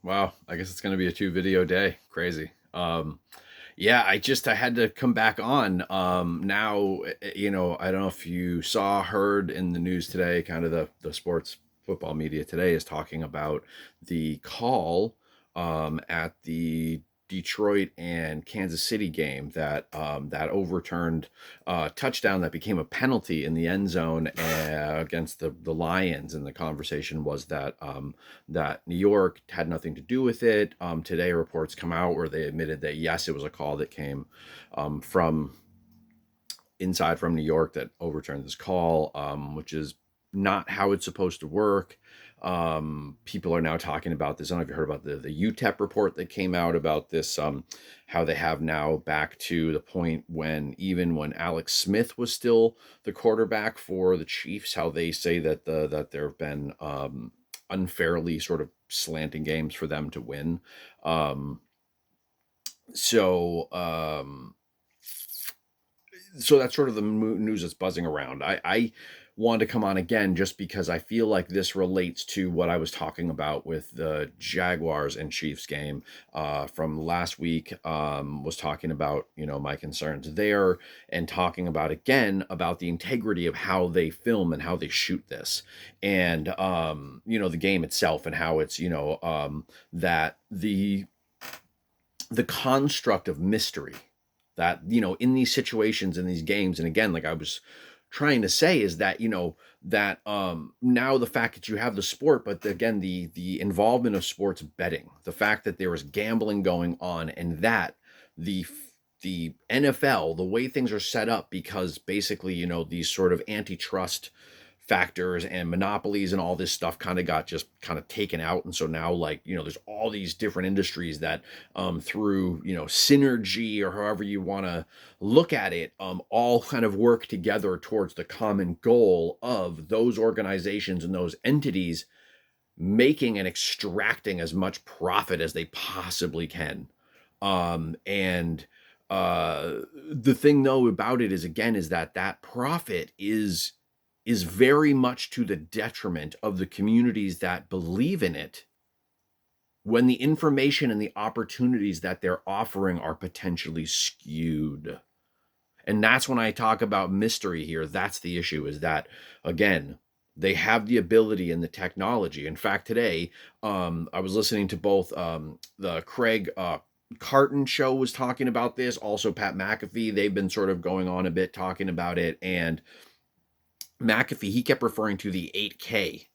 Wow, I guess it's gonna be a 2 video day. Crazy. Yeah, I had to come back on. Now, I don't know if you heard in the news today, kind of the sports football media today is talking about the call at the Detroit and Kansas City game that overturned touchdown that became a penalty in the end zone against the Lions. And the conversation was that New York had nothing to do with it. Today, reports come out where they admitted that yes, it was a call that came from inside from New York that overturned this call, which is not how it's supposed to work. People are now talking about this. I don't know if you heard about the UTEP report that came out about this, how they have now back to the point when even when Alex Smith was still the quarterback for the Chiefs, how they say that there have been unfairly sort of slanting games for them to win. Um, so um, so that's sort of the news that's buzzing around. I wanted to come on again just because I feel like this relates to what I was talking about with the Jaguars and Chiefs game from last week. Was talking about my concerns there, and talking about again about the integrity of how they film and how they shoot this, and the game itself and how it's that the construct of mystery that in these situations in these games. And again, like I was trying to say, is that that now the fact that you have the sport, but again the involvement of sports betting, the fact that there is gambling going on, and that the the NFL, the way things are set up, because basically these sort of antitrust factors and monopolies and all this stuff kind of got just kind of taken out. And so now, like, there's all these different industries that through synergy, or however you want to look at it, all kind of work together towards the common goal of those organizations and those entities making and extracting as much profit as they possibly can. And the thing though about it is, again, is that profit is very much to the detriment of the communities that believe in it, when the information and the opportunities that they're offering are potentially skewed. And that's when I talk about mystery here. That's the issue, is that, again, they have the ability and the technology. In fact, today, I was listening to both the Craig Carton show was talking about this, also Pat McAfee. They've been sort of going on a bit talking about it. And McAfee, he kept referring to the 8K.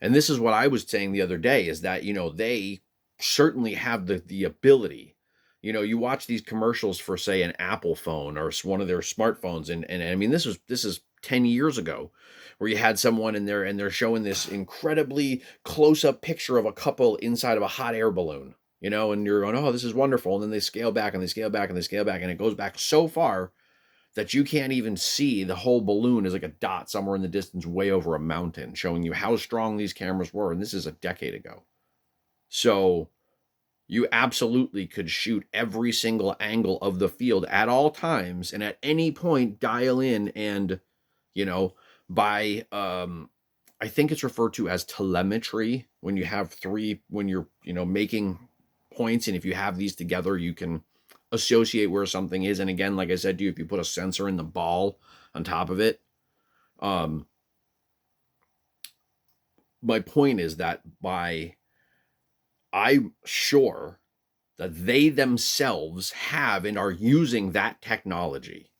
And this is what I was saying the other day, is that, they certainly have the ability. You watch these commercials for, say, an Apple phone or one of their smartphones. And I mean, this is 10 years ago, where you had someone in there and they're showing this incredibly close-up picture of a couple inside of a hot air balloon, and you're going, oh, this is wonderful. And then they scale back and they scale back and they scale back, and it goes back so far that you can't even see the whole balloon is like a dot somewhere in the distance, way over a mountain, showing you how strong these cameras were. And this is a decade ago. So you absolutely could shoot every single angle of the field at all times, and at any point dial in and, by, I think it's referred to as telemetry, when you have when you're, making points. And if you have these together, you can associate where something is. And again, like I said to you, if you put a sensor in the ball on top of it, my point is that I'm sure that they themselves have and are using that technology.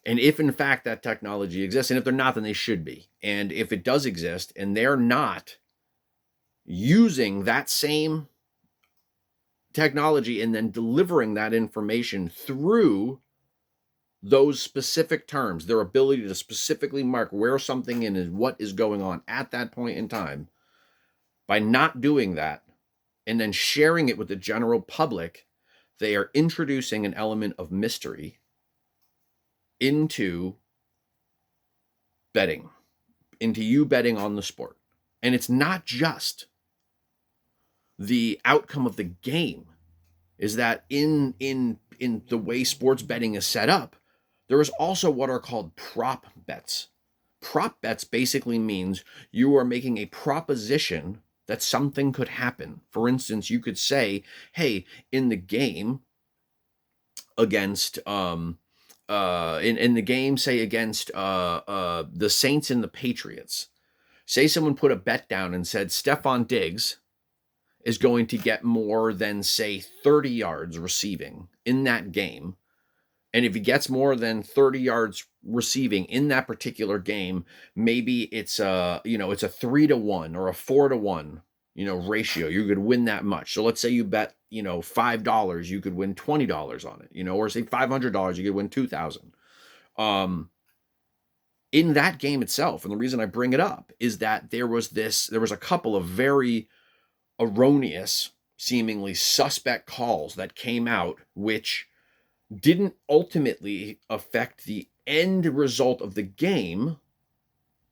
And if in fact that technology exists, and if they're not, then they should be. And if it does exist and they're not using that same technology and then delivering that information through those specific terms, their ability to specifically mark where something is, what is going on at that point in time, by not doing that and then sharing it with the general public, they are introducing an element of mystery into betting, into you betting on the sport. And it's not just the outcome of the game, is that in the way sports betting is set up, there is also what are called prop bets. Prop bets basically means you are making a proposition that something could happen. For instance, you could say, hey, in the game against in the game, say against the Saints and the Patriots, say someone put a bet down and said Stephon Diggs is going to get more than, say, 30 yards receiving in that game. And if he gets more than 30 yards receiving in that particular game, maybe it's it's a 3-to-1 or a 4-to-1, ratio. You could win that much. So let's say you bet, $5, you could win $20 on it, or say $500, you could win 2,000. In that game itself, and the reason I bring it up is that there was a couple of very erroneous, seemingly suspect calls that came out, which didn't ultimately affect the end result of the game.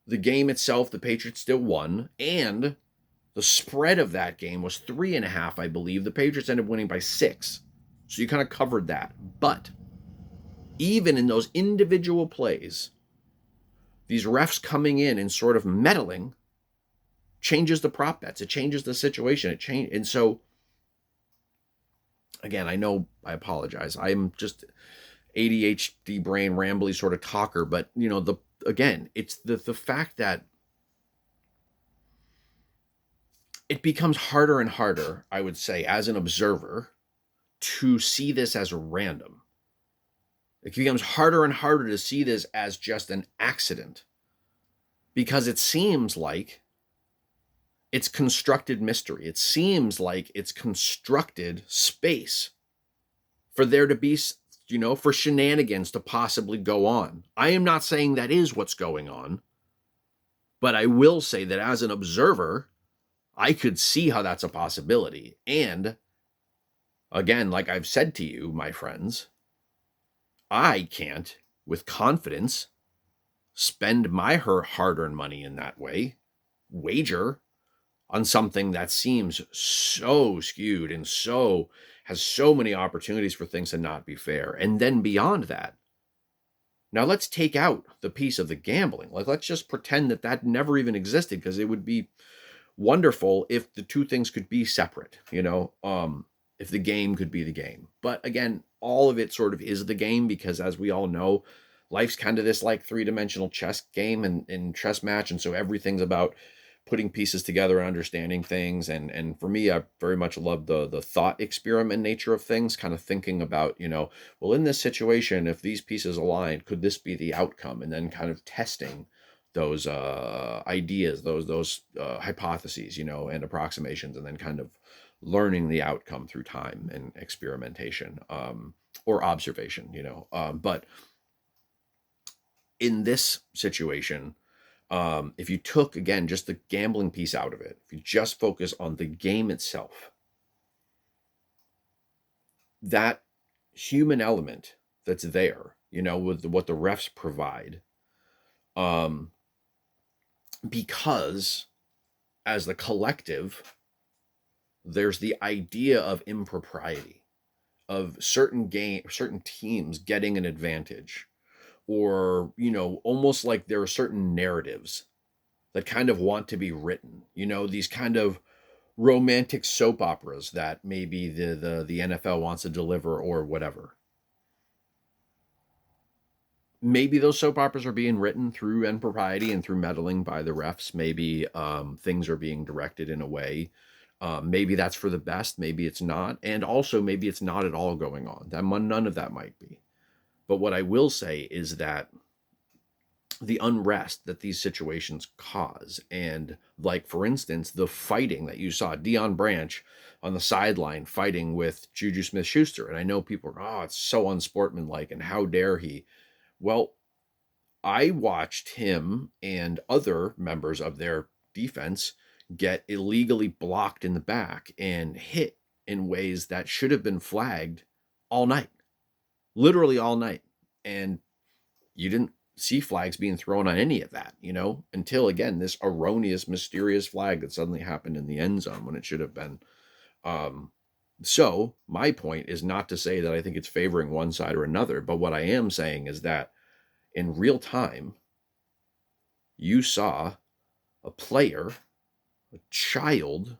The game itself, the Patriots still won, and the spread of that game was 3.5, I believe. The Patriots ended up winning by 6. So you kind of covered that. But even in those individual plays, these refs coming in and sort of meddling changes the prop bets. It changes the situation. And so, again, I know, I apologize. I'm just ADHD brain rambly sort of talker, but it's the fact that it becomes harder and harder, I would say, as an observer, to see this as random. It becomes harder and harder to see this as just an accident, because it seems like it's constructed mystery. It seems like it's constructed space for there to be, for shenanigans to possibly go on. I am not saying that is what's going on, but I will say that as an observer, I could see how that's a possibility. And again, like I've said to you, my friends, I can't, with confidence, spend my hard-earned money in that way, wager on something that seems so skewed and has so many opportunities for things to not be fair. And then beyond that, now let's take out the piece of the gambling. Like, let's just pretend that never even existed, because it would be wonderful if the two things could be separate, if the game could be the game. But again, all of it sort of is the game, because as we all know, life's kind of this like 3-dimensional chess game and chess match. And so everything's about putting pieces together and understanding things. And for me, I very much love the thought experiment nature of things, kind of thinking about, well, in this situation, if these pieces align, could this be the outcome? And then kind of testing those ideas, those hypotheses, and approximations, and then kind of learning the outcome through time and experimentation, or observation, but in this situation, if you took, again, just the gambling piece out of it, if you just focus on the game itself, that human element that's there, with what the refs provide, because as the collective, there's the idea of impropriety, of certain teams getting an advantage, or, almost like there are certain narratives that kind of want to be written, these kind of romantic soap operas that maybe the NFL wants to deliver, or whatever. Maybe those soap operas are being written through impropriety and through meddling by the refs. Maybe things are being directed in a way. Maybe that's for the best. Maybe it's not. And also maybe it's not at all going on. None of that might be. But what I will say is that the unrest that these situations cause, and like, for instance, the fighting that you saw, Deion Branch on the sideline fighting with Juju Smith-Schuster. And I know people are, oh, it's so unsportsmanlike and how dare he. Well, I watched him and other members of their defense get illegally blocked in the back and hit in ways that should have been flagged all night. Literally all night. And you didn't see flags being thrown on any of that, until, again, this erroneous, mysterious flag that suddenly happened in the end zone when it should have been. So my point is not to say that I think it's favoring one side or another, but what I am saying is that in real time, you saw a player a child,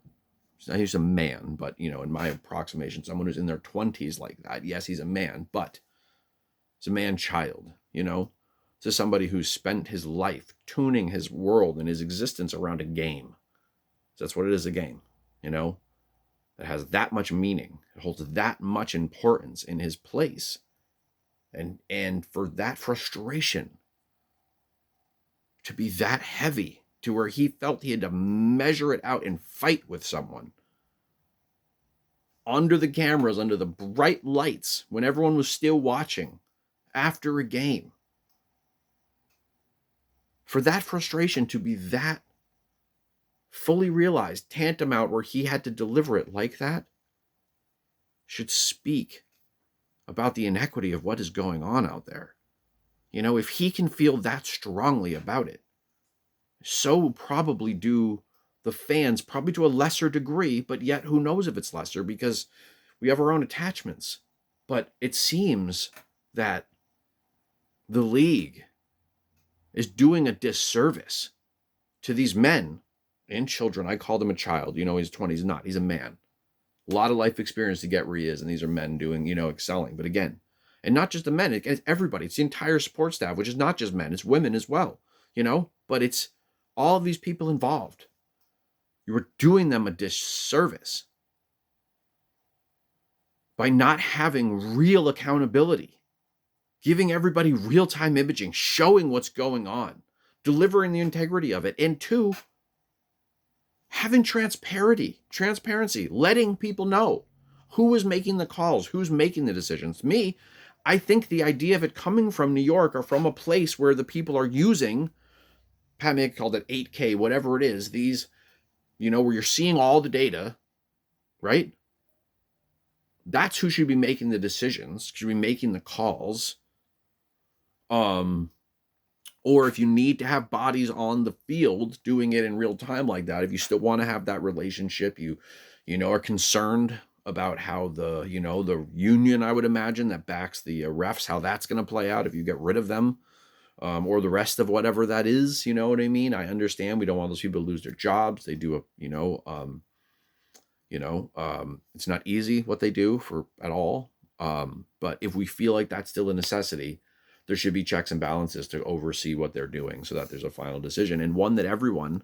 he's a man, but, in my approximation, someone who's in their 20s like that, yes, he's a man, but he's a man-child, This is somebody who's spent his life tuning his world and his existence around a game. So that's what it is, a game, It has that much meaning. It holds that much importance in his place. And for that frustration to be that heavy to where he felt he had to measure it out and fight with someone under the cameras, under the bright lights, when everyone was still watching after a game. For that frustration to be that fully realized, tantamount, where he had to deliver it like that, should speak about the inequity of what is going on out there. If he can feel that strongly about it, so probably do the fans, probably to a lesser degree, but yet who knows if it's lesser, because we have our own attachments. But it seems that the league is doing a disservice to these men and children. I called him a child. He's 20. He's not. He's a man. A lot of life experience to get where he is, and these are men doing, excelling. But again, and not just the men, it's everybody. It's the entire sports staff, which is not just men. It's women as well, But it's all of these people involved. You were doing them a disservice by not having real accountability, giving everybody real-time imaging, showing what's going on, delivering the integrity of it, and two, having transparency, letting people know who is making the calls, who's making the decisions. I think the idea of it coming from New York or from a place where the people are using, Pat Mick called it 8K, whatever it is, these, where you're seeing all the data, right? That's who should be making the decisions, should be making the calls. Or if you need to have bodies on the field doing it in real time like that, if you still want to have that relationship, you are concerned about how the union, I would imagine, that backs the refs, how that's going to play out if you get rid of them, or the rest of whatever that is, you know what I mean? I understand we don't want those people to lose their jobs. They do it's not easy what they do at all. But if we feel like that's still a necessity, there should be checks and balances to oversee what they're doing so that there's a final decision, and one that everyone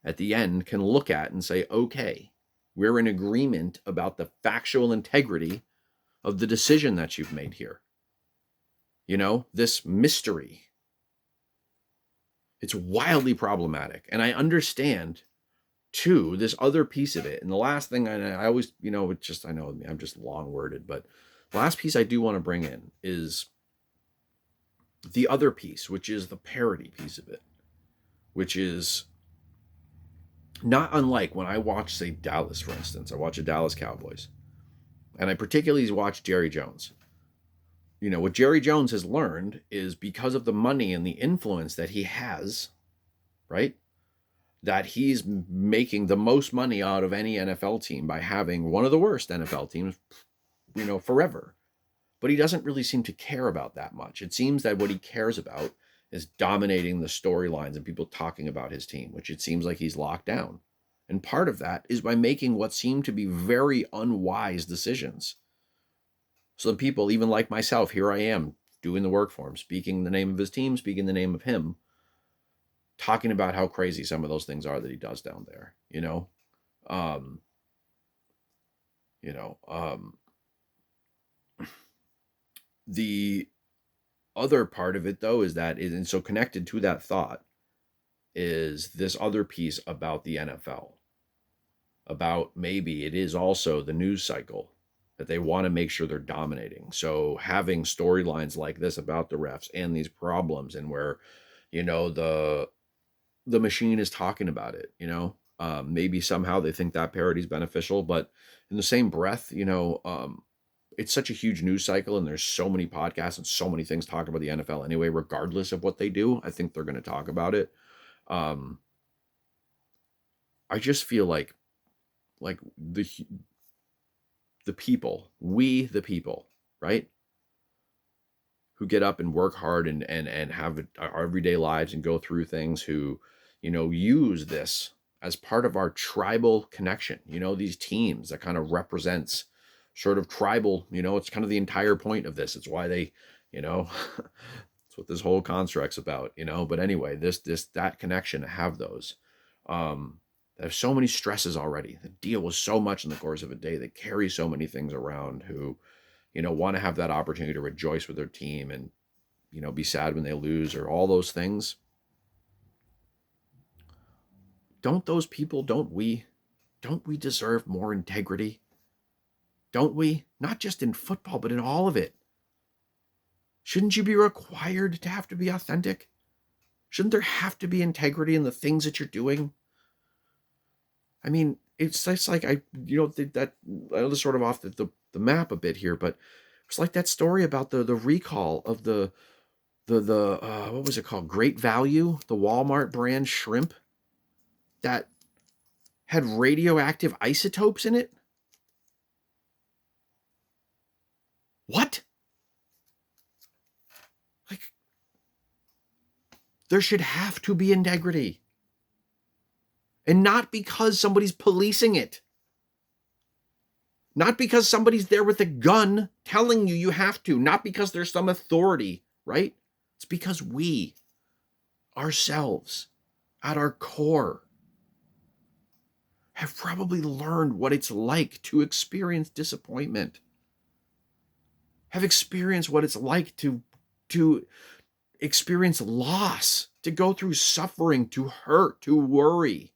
at the end can look at and say, okay, we're in agreement about the factual integrity of the decision that you've made here. This mystery, it's wildly problematic. And I understand too, this other piece of it. And the last thing I always, it's just, I know I'm just long worded, but the last piece I do want to bring in is the other piece, which is the parody piece of it, which is not unlike when I watch, say, Dallas, for instance. I watch the Dallas Cowboys, and I particularly watch Jerry Jones. What Jerry Jones has learned is, because of the money and the influence that he has, right, that he's making the most money out of any NFL team by having one of the worst NFL teams, forever. But he doesn't really seem to care about that much. It seems that what he cares about is dominating the storylines and people talking about his team, which it seems like he's locked down. And part of that is by making what seem to be very unwise decisions. So the people, even like myself, here I am doing the work for him, speaking the name of his team, speaking the name of him, talking about how crazy some of those things are that he does down there, the other part of it, though, is that, and so connected to that thought, is this other piece about the NFL, about maybe it is also the news cycle that they want to make sure they're dominating. So having storylines like this about the refs and these problems, and where, the machine is talking about it, maybe somehow they think that parody is beneficial, but in the same breath, it's such a huge news cycle, and there's so many podcasts and so many things talking about the NFL anyway, regardless of what they do. I think they're going to talk about it. I just feel like the people, the people, right, who get up and work hard and have our everyday lives and go through things, who, use this as part of our tribal connection. These teams that kind of represents sort of tribal, it's kind of the entire point of this. It's why they, it's what this whole construct's about, but anyway, that connection, to have those, there's so many stresses already. They deal with so much in the course of a day. They carry so many things around, who, want to have that opportunity to rejoice with their team and, be sad when they lose, or all those things. Don't those people, don't we deserve more integrity? Don't we? Not just in football, but in all of it. Shouldn't you be required to have to be authentic? Shouldn't there have to be integrity in the things that you're doing? I mean, it's like I know this sort of off the map a bit here, but it's like that story about the recall of the what was it called? Great Value, the Walmart brand shrimp that had radioactive isotopes in it. What? Like, there should have to be integrity. And not because somebody's policing it. Not because somebody's there with a gun telling you have to. Not because there's some authority, right? It's because we, ourselves, at our core, have probably learned what it's like to experience disappointment. Have experienced what it's like to experience loss, to go through suffering, to hurt, to worry.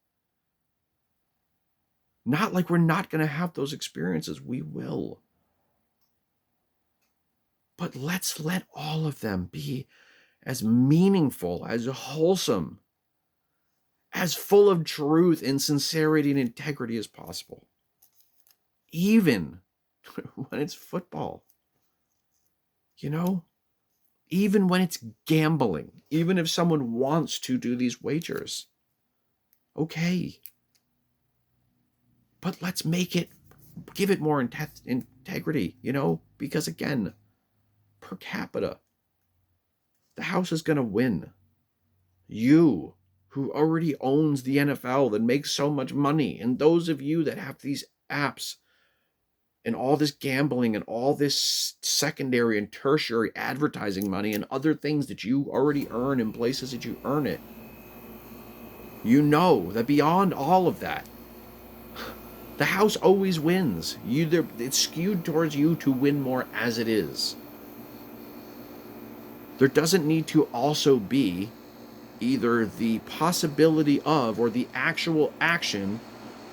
Not like we're not going to have those experiences. We will. But let's let all of them be as meaningful, as wholesome, as full of truth and sincerity and integrity as possible. Even when it's football. Even when it's gambling. Even if someone wants to do these wagers. Okay. But let's give it more integrity, because again, per capita, the house is going to win. You, who already owns the NFL, that makes so much money, and those of you that have these apps and all this gambling and all this secondary and tertiary advertising money and other things that you already earn in places that you earn it, that beyond all of that, the house always wins. It's skewed towards you to win more as it is. There doesn't need to also be either the possibility of or the actual action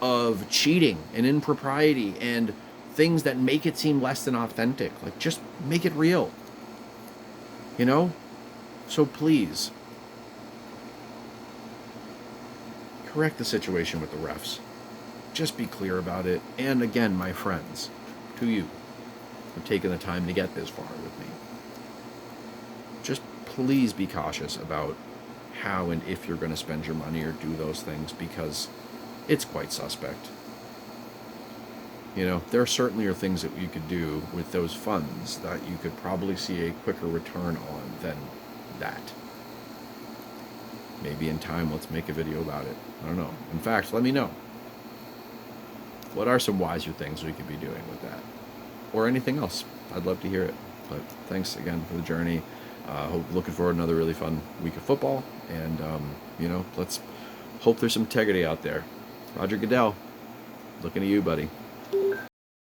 of cheating and impropriety and things that make it seem less than authentic. Like, just make it real. So please, correct the situation with the refs. Just be clear about it. And again, my friends, to you, for taking the time to get this far with me, just please be cautious about how and if you're going to spend your money or do those things, because it's quite suspect. There certainly are things that you could do with those funds that you could probably see a quicker return on than that. Maybe in time, let's make a video about it. I don't know. In fact, let me know. What are some wiser things we could be doing with that? Or anything else? I'd love to hear it. But thanks again for the journey. Looking forward to another really fun week of football. And, let's hope there's some integrity out there. Roger Goodell, looking at you, buddy.